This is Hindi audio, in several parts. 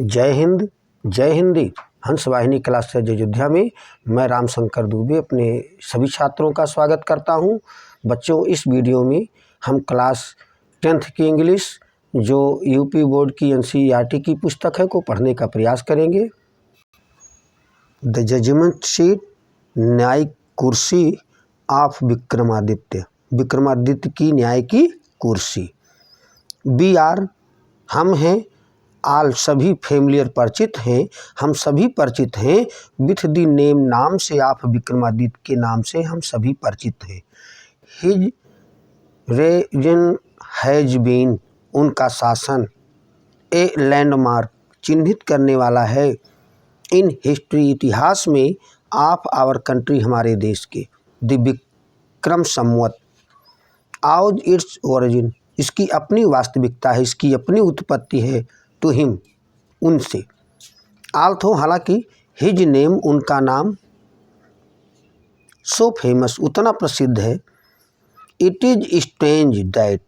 जय हिंद, जय हिंदी। हंस वाहिनी क्लास से अयोध्या में मैं रामशंकर दुबे अपने सभी छात्रों का स्वागत करता हूं। बच्चों, इस वीडियो में हम क्लास 10th की इंग्लिश जो यूपी बोर्ड की एनसीईआरटी की पुस्तक है को पढ़ने का प्रयास करेंगे। द जजमेंट सीट, न्यायिक कुर्सी ऑफ विक्रमादित्य, विक्रमादित्य की न्याय की कुर्सी। वी आर, हम हैं, आल सभी फेमिलियर परिचित हैं, हम सभी परिचित हैं, विथ द नेम नाम से, आप विक्रमादित्य के नाम से हम सभी परिचित हैं। हिज रेजन हैज बीन, उनका शासन, ए लैंडमार्क, चिन्हित करने वाला है, इन हिस्ट्री, इतिहास में, ऑफ आवर कंट्री, हमारे देश के, the Vikram Samvat, owes its origin, इसकी अपनी वास्तविकता है, इसकी अपनी उत्पत्ति है, टू हिम, उनसे, आल्थो, हालांकि, हिज नेम, उनका नाम, सो फेमस, उतना प्रसिद्ध है, it is strange that,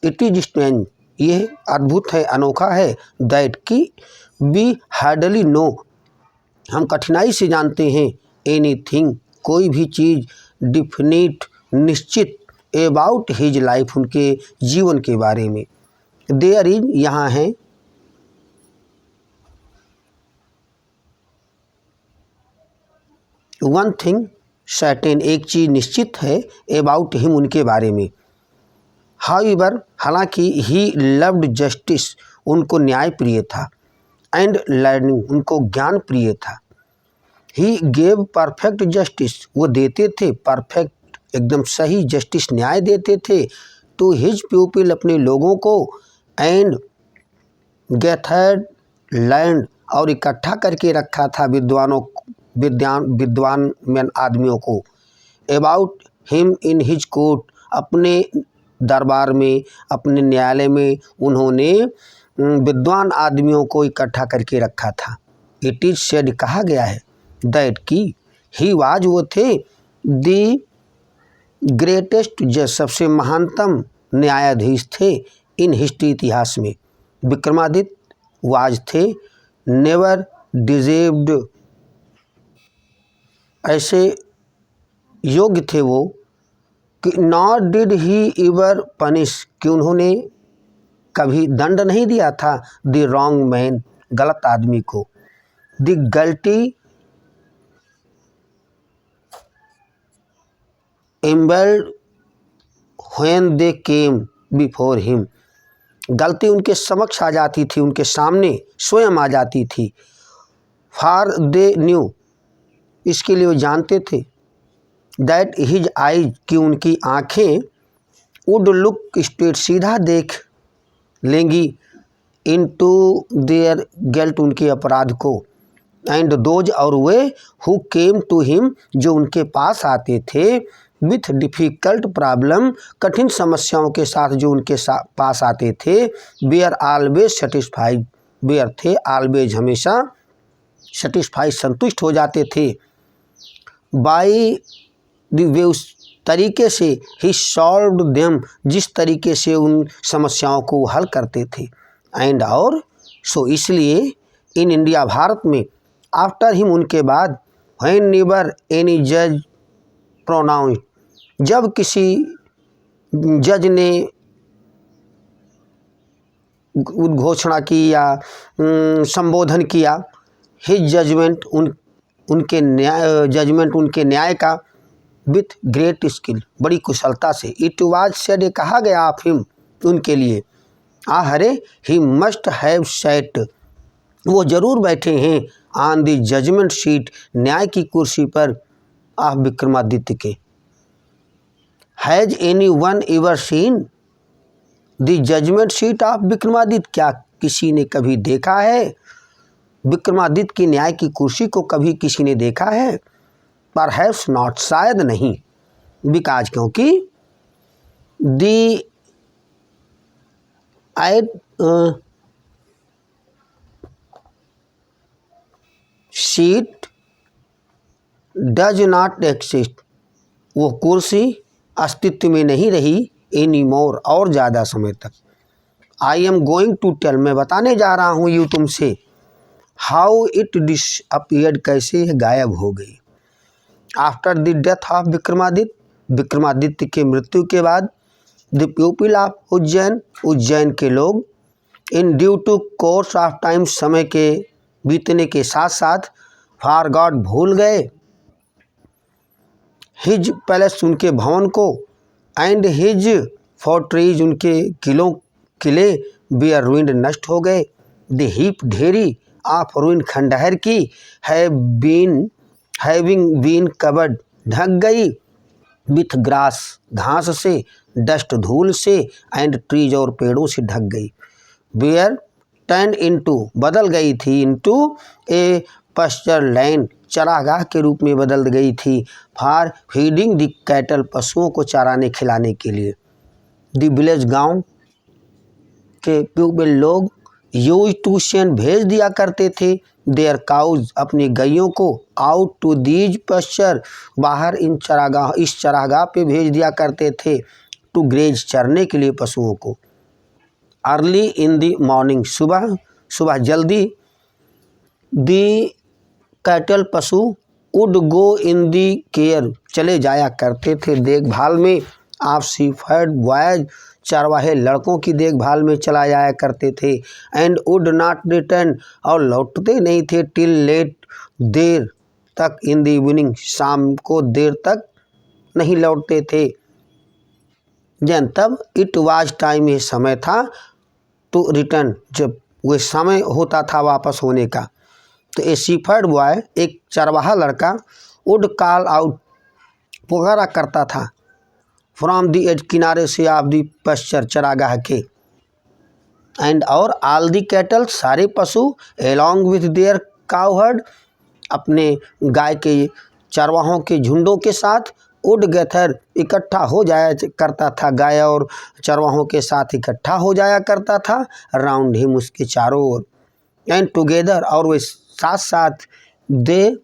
it is strange, ये अद्भुत है, अनोखा है, दैट की, वी हार्डली नो, हम कठिनाई से जानते हैं, एनीथिंग, कोई भी चीज़, डिफिनिट, निश्चित, अबाउट हिज लाइफ, उनके जीवन के बारे में, देयर इज, यहाँ है, वन थिंग सर्टेन, एक चीज़ निश्चित है, अबाउट हिम, उनके बारे में, हाउएवर, हालांकि, ही लव्ड जस्टिस, उनको न्याय प्रिय था, एंड लर्निंग, उनको ज्ञान प्रिय था, ही गेव परफेक्ट जस्टिस, वो देते थे परफेक्ट, एकदम सही जस्टिस, न्याय देते थे, टू हिज पीपल, अपने लोगों को, एंड गैथर्ड लैंड, और इकट्ठा करके रखा था विद्वान मैन आदमियों को, about him in his court, अपने दरबार में, अपने न्यायालय में उन्होंने विद्वान आदमियों को इकट्ठा करके रखा था। इट इज सेड, कहा गया है, दैट की, ही वाज, वो थे, दी ग्रेटेस्ट जज, सबसे महानतम न्यायाधीश थे, इन हिस्ट्री, इतिहास में, विक्रमादित्य वाज थे, नेवर डिजर्व्ड, ऐसे योग्य थे वो, कि not did he ever punish, कि उन्होंने कभी दंड नहीं दिया था, द रॉन्ग मैन, गलत आदमी को, the guilty ambled when they came before him, गलती उनके समक्ष आ जाती थी, उनके सामने स्वयं आ जाती थी, फॉर दे न्यू, इसके लिए वो जानते थे, दैट हिज आइज, कि उनकी आँखें, वुड लुक स्ट्रेट, सीधा देख लेंगी, इन टू देयर गिल्ट, उनके अपराध को, एंड दोज, और वे, हु केम टू हिम, जो उनके पास आते थे, विथ डिफ़िकल्ट प्रॉब्लम, कठिन समस्याओं के साथ जो उनके पास आते थे, वेयर ऑलवेज सेटिस्फाइड, वेयर थे, ऑलवेज, हमेशा, सेटिस्फाइड, संतुष्ट हो जाते थे, बाई द वे, उस तरीके से, ही सॉल्व्ड देम, जिस तरीके से उन समस्याओं को हल करते थे, एंड, और, सो, इसलिए, इन इंडिया, भारत में, आफ्टर हिम, उनके बाद, व्हेन नेवर एनी जज प्रोनाउंस्ड, जब किसी जज ने उद्घोषणा की या संबोधन किया, हिज जजमेंट, उनके न्याय, जजमेंट, उनके न्याय का, विथ ग्रेट स्किल, बड़ी कुशलता से, इट वाज सेड, कहा गया ऑफ हिम, उनके लिए, हरे, ही मस्ट हैव सैट, वो जरूर बैठे हैं, ऑन द जजमेंट सीट, न्याय की कुर्सी पर, ऑफ विक्रमादित्य के, has anyone ever seen the judgement seat of Vikramaditya, क्या किसी ने कभी देखा है विक्रमादित्य की न्याय की कुर्सी को, कभी किसी ने देखा है, परहैप्स नॉट, शायद नहीं, बिकॉज, क्योंकि, दी सीट डज नॉट एक्सिस्ट, वो कुर्सी अस्तित्व में नहीं रही, एनी मोर, और ज़्यादा समय तक, I am going to tell, मैं बताने जा रहा हूँ, यू, तुमसे, हाउ इट डिसअपीयर्ड, कैसे यह गायब हो गई। After the death of Vikramaditya, Vikramaditya के मृत्यु के बाद, the people of Ujjain, Ujjain के लोग, in due to course of time, समय के बीतने के साथ साथ, फॉर गॉड, भूल गए, हिज पैलेस, उनके भवन को, एंड हिज फोर्ट्रीज, उनके किले, बियर रुइंड, नष्ट हो गए, द हीप, ढेरी, ऑफ रुइन, खंडहर की, हैविंग बीन कवर्ड, ढक गई, विथ ग्रास, घास से, डस्ट, धूल से, एंड ट्रीज, और पेड़ों से ढक गई, बियर टर्न इनटू, बदल गई थी, इनटू ए पस्चर लैंड, चरागाह के रूप में बदल गई थी, फॉर फीडिंग द कैटल, पशुओं को चराने खिलाने के लिए, द विलेज, गांव के पीपल, लोग, यूज टू सेंड, भेज दिया करते थे, देयर काउज, अपनी गैयों को, आउट टू दीज पस्चर, बाहर इस चरागाह पे भेज दिया करते थे, टू ग्रेज, चरने के लिए पशुओं को, अर्ली इन द मॉर्निंग, सुबह जल्दी, दी कैटल, पशु, would go in the care, चले जाया करते थे देखभाल में, ऑफ शीफर्ड बॉयज, चरवाहे लड़कों की देखभाल में चला जाया करते थे, एंड वुड नॉट रिटर्न, और लौटते नहीं थे, टिल लेट, देर तक, इन दी इवनिंग, शाम को देर तक नहीं लौटते थे, जन तब, इट वाज टाइम, ये समय था, टू रिटर्न, जब वह समय होता था वापस होने का, तो ए शीफर्ड बॉय, एक चरवाहा लड़का, वुड कॉल आउट, पुकारा करता था, फ्रॉम दी एज, किनारे से, ऑफ दी पस्चर, चरागाह के, एंड, और, ऑल दी कैटल, सारे पशु, एलॉन्ग विथ देयर काउहर्ड, अपने गाय के चरवाहों के झुंडों के साथ, वुड गैथर, इकट्ठा हो जाया करता था, गाय और चरवाहों के साथ इकट्ठा हो जाया करता था, राउंड हिम, उसके चारों ओर, एंड टुगेदर, और वे साथ साथ, दे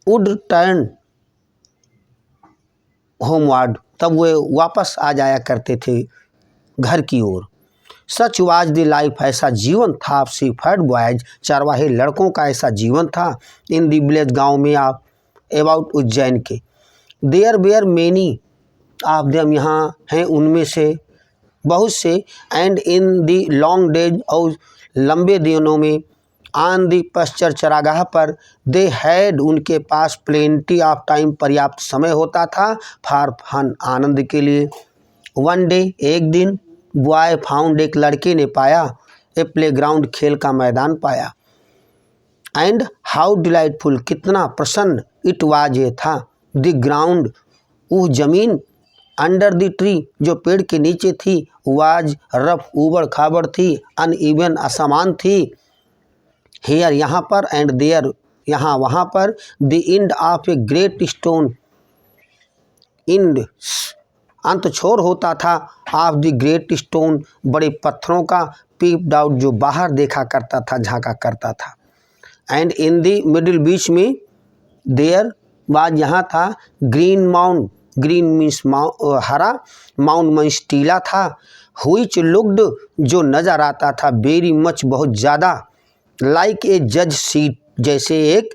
वुड टर्न होमवर्ड, तब वे वापस आ जाया करते थे घर की ओर, सच वाज द लाइफ, ऐसा जीवन था, ऑफ शीफर्ड बॉयज, चरवाहे लड़कों का ऐसा जीवन था, इन द विलेज, गाँव में, आप अबाउट उज्जैन के, there were many of them, यहाँ हैं उनमें से बहुत से, and in the long days, और लंबे दिनों में, ऑन दी पस्चर, चरागाह पर, दे हैड, उनके पास, प्लेंटी ऑफ टाइम, पर्याप्त समय होता था, फॉर फन, आनंद के लिए, वन डे, एक दिन, बॉय फाउंड, एक लड़के ने पाया, ए प्लेग्राउंड, खेल का मैदान पाया, एंड हाउ डिलाइटफुल, कितना प्रसन्न, इट वाज, ये था, द ग्राउंड, वो जमीन, अंडर द ट्री, जो पेड़ के नीचे थी, वाज रफ, ऊबड़ खाबड़ थी, अनइवन, असमान थी, हेयर, यहाँ पर, एंड देयर, यहाँ वहाँ पर, the end of a great stone, end, अंत छोर होता था, ऑफ द ग्रेट स्टोन, बड़े पत्थरों का, पीप्ड आउट, जो बाहर देखा करता था, झांका करता था, एंड इन द मिडिल, बीच में, देयर वाज, यहाँ था, ग्रीन माउंट, ग्रीन मीन्स हरा, माउंट मीन्स टीला था, व्हिच लुक्ड, जो नजर आता था, वेरी मच, बहुत ज़्यादा, लाइक ए जज सीट, जैसे एक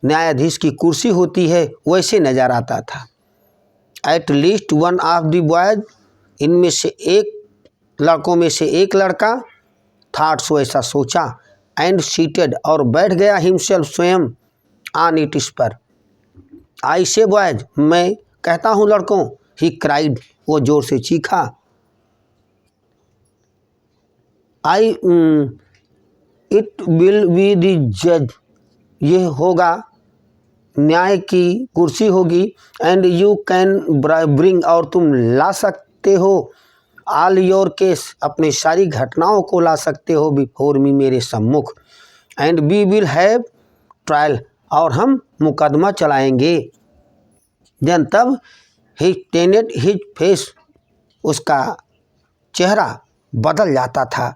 न्यायाधीश की कुर्सी होती है, वैसे नजर आता था, at least one of the boys, इनमें से एक, लड़कों में से एक लड़का, थॉट्स, वैसा सोचा, एंड सीटेड, और बैठ गया, हिमसेल्फ, स्वयं, ऑन इट, इस पर, आई से बॉयज, मैं कहता हूँ लड़कों, ही क्राइड, वो जोर से चीखा, आई, इट विल बी द जज, ये होगा, न्याय की कुर्सी होगी, एंड यू कैन ब्रिंग, और तुम ला सकते हो, ऑल योर केस, अपने सारी घटनाओं को ला सकते हो, बिफोर मी, मेरे सम्मुख, and we will have trial, और हम मुकदमा चलाएंगे, देन तब, ही टेनेड हिज फेस, उसका चेहरा बदल जाता था,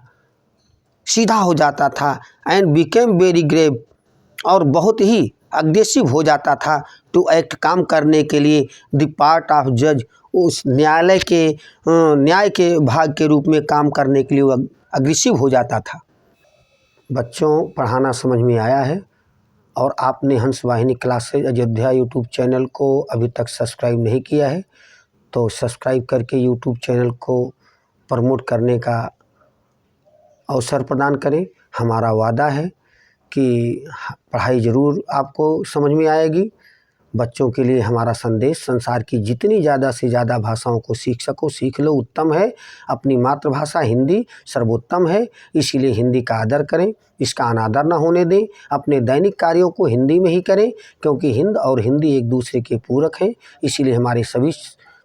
सीधा हो जाता था, एंड बिकेम वेरी ग्रेव, और बहुत ही अग्रेसिव हो जाता था टू एक्ट, काम करने के लिए, द पार्ट ऑफ जज, उस न्यायालय के न्याय के भाग के रूप में काम करने के लिए वो अग्रेसिव हो जाता था। बच्चों, पढ़ाना समझ में आया है और आपने हंस वाहिनी क्लासेज अयोध्या यूट्यूब चैनल को अभी तक सब्सक्राइब नहीं किया है तो सब्सक्राइब करके यूट्यूब चैनल को प्रमोट करने का अवसर प्रदान करें। हमारा वादा है कि पढ़ाई ज़रूर आपको समझ में आएगी। बच्चों के लिए हमारा संदेश, संसार की जितनी ज़्यादा से ज़्यादा भाषाओं को सीख सको सीख लो, उत्तम है। अपनी मातृभाषा हिंदी सर्वोत्तम है, इसीलिए हिंदी का आदर करें, इसका अनादर न होने दें। अपने दैनिक कार्यों को हिंदी में ही करें क्योंकि हिंद और हिंदी एक दूसरे के पूरक हैं। इसीलिए हमारे सभी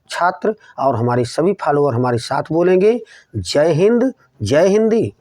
छात्र और हमारे सभी फॉलोअर हमारे साथ बोलेंगे, जय हिंद, जय हिंदी।